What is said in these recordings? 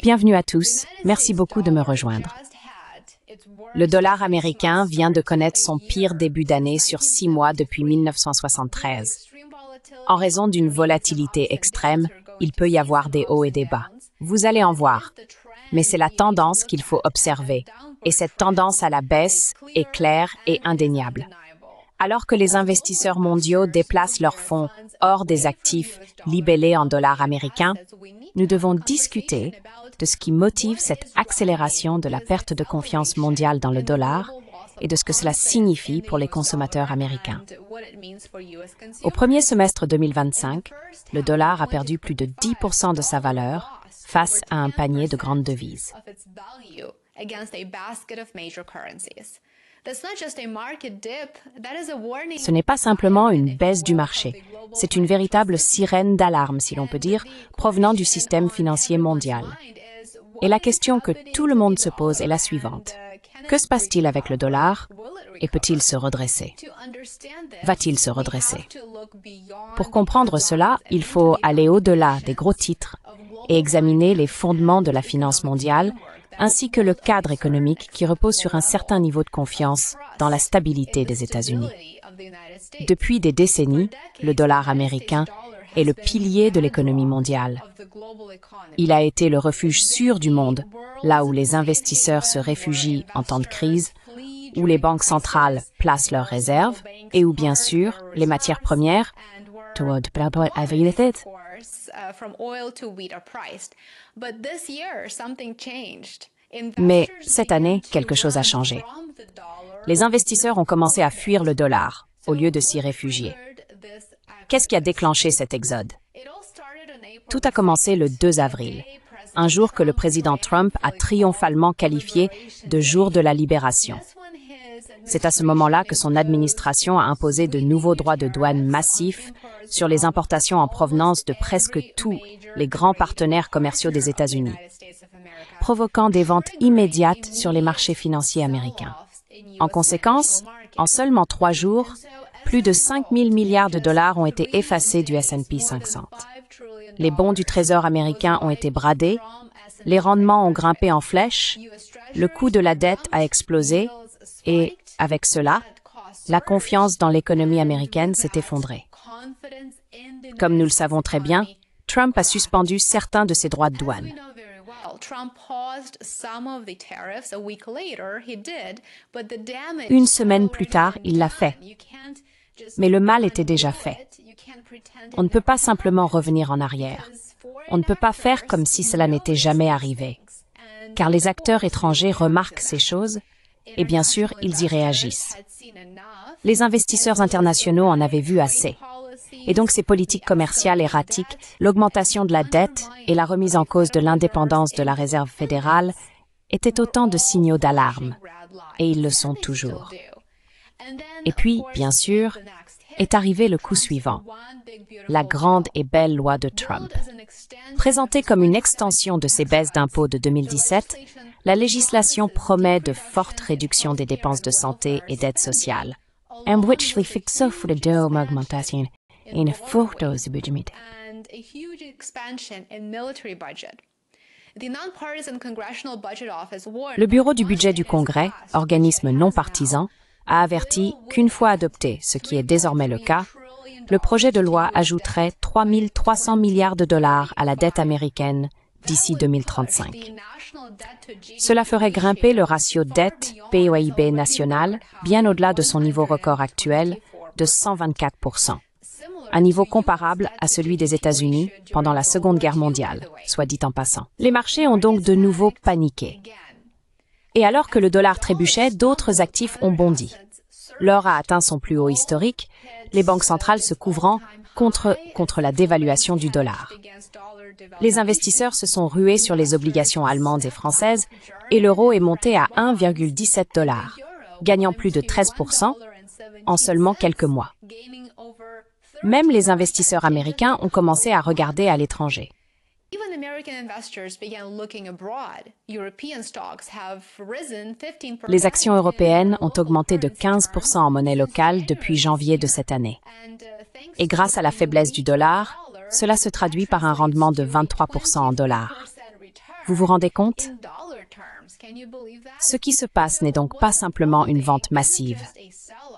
Bienvenue à tous, merci beaucoup de me rejoindre. Le dollar américain vient de connaître son pire début d'année sur 6 mois depuis 1973. En raison d'une volatilité extrême, il peut y avoir des hauts et des bas. Vous allez en voir. Mais c'est la tendance qu'il faut observer. Et cette tendance à la baisse est claire et indéniable. Alors que les investisseurs mondiaux déplacent leurs fonds hors des actifs libellés en dollars américains, nous devons discuter de ce qui motive cette accélération de la perte de confiance mondiale dans le dollar et de ce que cela signifie pour les consommateurs américains. Au premier semestre 2025, le dollar a perdu plus de 10% de sa valeur face à un panier de grandes devises. Ce n'est pas simplement une baisse du marché, c'est une véritable sirène d'alarme, si l'on peut dire, provenant du système financier mondial. Et la question que tout le monde se pose est la suivante. Que se passe-t-il avec le dollar et peut-il se redresser? Va-t-il se redresser? Pour comprendre cela, il faut aller au-delà des gros titres et examiner les fondements de la finance mondiale, ainsi que le cadre économique qui repose sur un certain niveau de confiance dans la stabilité des États-Unis. Depuis des décennies, le dollar américain est le pilier de l'économie mondiale. Il a été le refuge sûr du monde, là où les investisseurs se réfugient en temps de crise, où les banques centrales placent leurs réserves et où, bien sûr, les matières premières Mais cette année, quelque chose a changé. Les investisseurs ont commencé à fuir le dollar au lieu de s'y réfugier. Qu'est-ce qui a déclenché cet exode? Tout a commencé le 2 avril, un jour que le président Trump a triomphalement qualifié de jour de la libération. C'est à ce moment-là que son administration a imposé de nouveaux droits de douane massifs sur les importations en provenance de presque tous les grands partenaires commerciaux des États-Unis, provoquant des ventes immédiates sur les marchés financiers américains. En conséquence, en seulement 3 jours, plus de 5 000 milliards de dollars ont été effacés du S&P 500. Les bons du Trésor américain ont été bradés, les rendements ont grimpé en flèche, le coût de la dette a explosé et, avec cela, la confiance dans l'économie américaine s'est effondrée. Comme nous le savons très bien, Trump a suspendu certains de ses droits de douane. Une semaine plus tard, il l'a fait. Mais le mal était déjà fait. On ne peut pas simplement revenir en arrière. On ne peut pas faire comme si cela n'était jamais arrivé. Car les acteurs étrangers remarquent ces choses et bien sûr, ils y réagissent. Les investisseurs internationaux en avaient vu assez. Et donc ces politiques commerciales erratiques, l'augmentation de la dette et la remise en cause de l'indépendance de la Réserve fédérale étaient autant de signaux d'alarme. Et ils le sont toujours. Et puis, bien sûr, est arrivé le coup suivant, la grande et belle loi de Trump. Présentée comme une extension de ses baisses d'impôts de 2017, la législation promet de fortes réductions des dépenses de santé et d'aide sociale. Le Bureau du budget du Congrès, organisme non partisan, a averti qu'une fois adopté, ce qui est désormais le cas, le projet de loi ajouterait 3 300 milliards de dollars à la dette américaine d'ici 2035. Cela ferait grimper le ratio dette-PIB national bien au-delà de son niveau record actuel de 124%, un niveau comparable à celui des États-Unis pendant la Seconde Guerre mondiale, soit dit en passant. Les marchés ont donc de nouveau paniqué. Et alors que le dollar trébuchait, d'autres actifs ont bondi. L'or a atteint son plus haut historique, les banques centrales se couvrant contre la dévaluation du dollar. Les investisseurs se sont rués sur les obligations allemandes et françaises et l'euro est monté à 1,17 $, gagnant plus de 13% en seulement quelques mois. Même les investisseurs américains ont commencé à regarder à l'étranger. Les actions européennes ont augmenté de 15% en monnaie locale depuis janvier de cette année. Et grâce à la faiblesse du dollar, cela se traduit par un rendement de 23% en dollars. Vous vous rendez compte? Ce qui se passe n'est donc pas simplement une vente massive.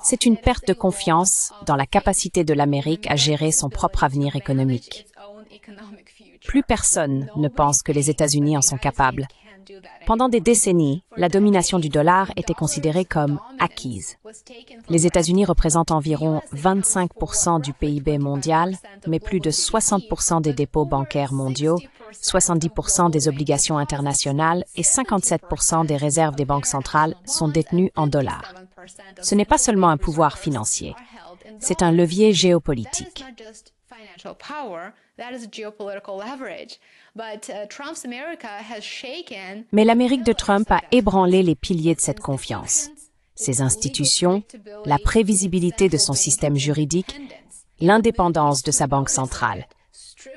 C'est une perte de confiance dans la capacité de l'Amérique à gérer son propre avenir économique. Plus personne ne pense que les États-Unis en sont capables. Pendant des décennies, la domination du dollar était considérée comme acquise. Les États-Unis représentent environ 25% du PIB mondial, mais plus de 60% des dépôts bancaires mondiaux, 70% des obligations internationales et 57% des réserves des banques centrales sont détenues en dollars. Ce n'est pas seulement un pouvoir financier, c'est un levier géopolitique. Mais l'Amérique de Trump a ébranlé les piliers de cette confiance. Ses institutions, la prévisibilité de son système juridique, l'indépendance de sa banque centrale.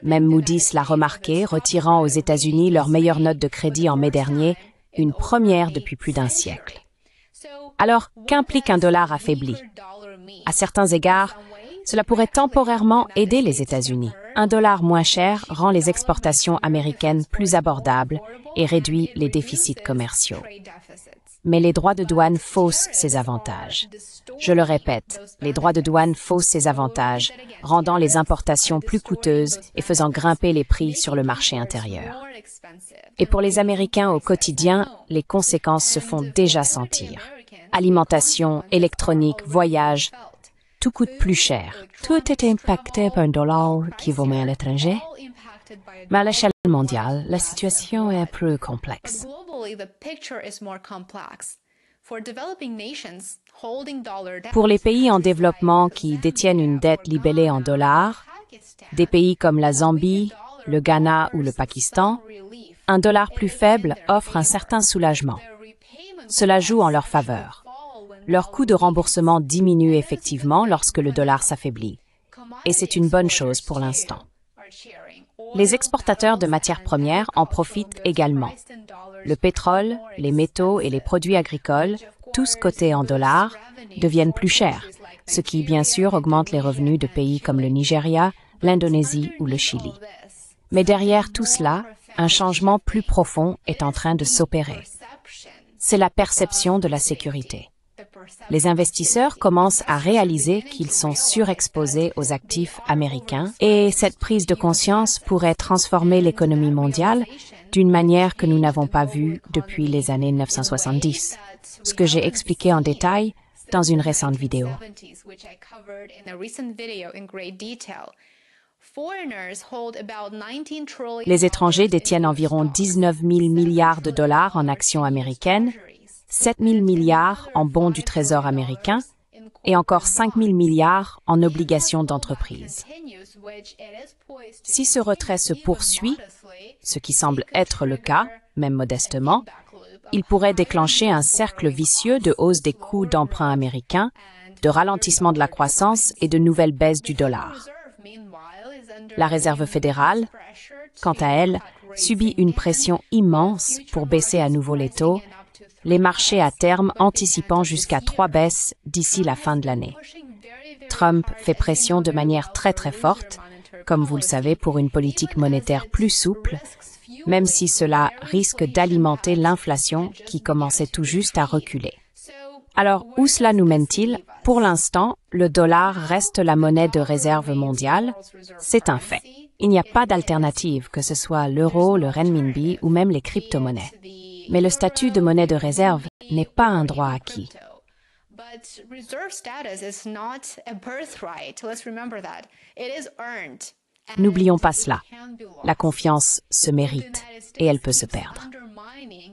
Même Moody's l'a remarqué, retirant aux États-Unis leur meilleure note de crédit en mai dernier, une première depuis plus d'un siècle. Alors, qu'implique un dollar affaibli? À certains égards, cela pourrait temporairement aider les États-Unis. Un dollar moins cher rend les exportations américaines plus abordables et réduit les déficits commerciaux. Mais les droits de douane faussent ces avantages. Je le répète, les droits de douane faussent ces avantages, rendant les importations plus coûteuses et faisant grimper les prix sur le marché intérieur. Et pour les Américains au quotidien, les conséquences se font déjà sentir. Alimentation, électronique, voyages, tout coûte plus cher. Tout est impacté par un dollar qui vaut moins à l'étranger. Mais à l'échelle mondiale, la situation est plus complexe. Pour les pays en développement qui détiennent une dette libellée en dollars, des pays comme la Zambie, le Ghana ou le Pakistan, un dollar plus faible offre un certain soulagement. Cela joue en leur faveur. Leur coût de remboursement diminue effectivement lorsque le dollar s'affaiblit. Et c'est une bonne chose pour l'instant. Les exportateurs de matières premières en profitent également. Le pétrole, les métaux et les produits agricoles, tous cotés en dollars, deviennent plus chers, ce qui bien sûr augmente les revenus de pays comme le Nigeria, l'Indonésie ou le Chili. Mais derrière tout cela, un changement plus profond est en train de s'opérer. C'est la perception de la sécurité. Les investisseurs commencent à réaliser qu'ils sont surexposés aux actifs américains et cette prise de conscience pourrait transformer l'économie mondiale d'une manière que nous n'avons pas vue depuis les années 1970, ce que j'ai expliqué en détail dans une récente vidéo. Les étrangers détiennent environ 19 000 milliards de dollars en actions américaines, 7 000 milliards en bons du Trésor américain et encore 5 000 milliards en obligations d'entreprise. Si ce retrait se poursuit, ce qui semble être le cas, même modestement, il pourrait déclencher un cercle vicieux de hausse des coûts d'emprunt américains, de ralentissement de la croissance et de nouvelles baisses du dollar. La Réserve fédérale, quant à elle, subit une pression immense pour baisser à nouveau les taux, les marchés à terme anticipant jusqu'à 3 baisses d'ici la fin de l'année. Trump fait pression de manière très forte, comme vous le savez, pour une politique monétaire plus souple, même si cela risque d'alimenter l'inflation qui commençait tout juste à reculer. Alors, où cela nous mène-t-il? Pour l'instant, le dollar reste la monnaie de réserve mondiale. C'est un fait. Il n'y a pas d'alternative, que ce soit l'euro, le renminbi ou même les crypto-monnaies. Mais le statut de monnaie de réserve n'est pas un droit acquis. N'oublions pas cela. La confiance se mérite et elle peut se perdre.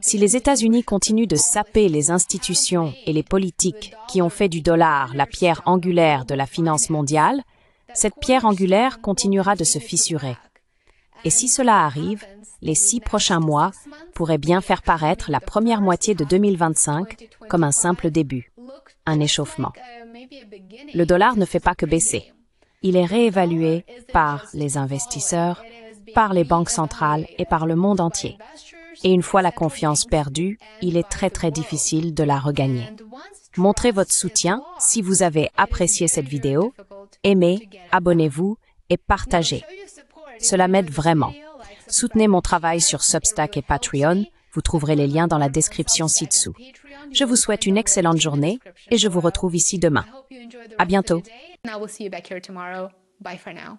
Si les États-Unis continuent de saper les institutions et les politiques qui ont fait du dollar la pierre angulaire de la finance mondiale, cette pierre angulaire continuera de se fissurer. Et si cela arrive, les 6 prochains mois pourraient bien faire paraître la première moitié de 2025 comme un simple début, un échauffement. Le dollar ne fait pas que baisser. Il est réévalué par les investisseurs par les banques centrales et par le monde entier. Et une fois la confiance perdue, il est très difficile de la regagner. Montrez votre soutien si vous avez apprécié cette vidéo, aimez, abonnez-vous et partagez. Cela m'aide vraiment. Soutenez mon travail sur Substack et Patreon, vous trouverez les liens dans la description ci-dessous. Je vous souhaite une excellente journée et je vous retrouve ici demain. À bientôt. And I will see you back here tomorrow. Bye for now.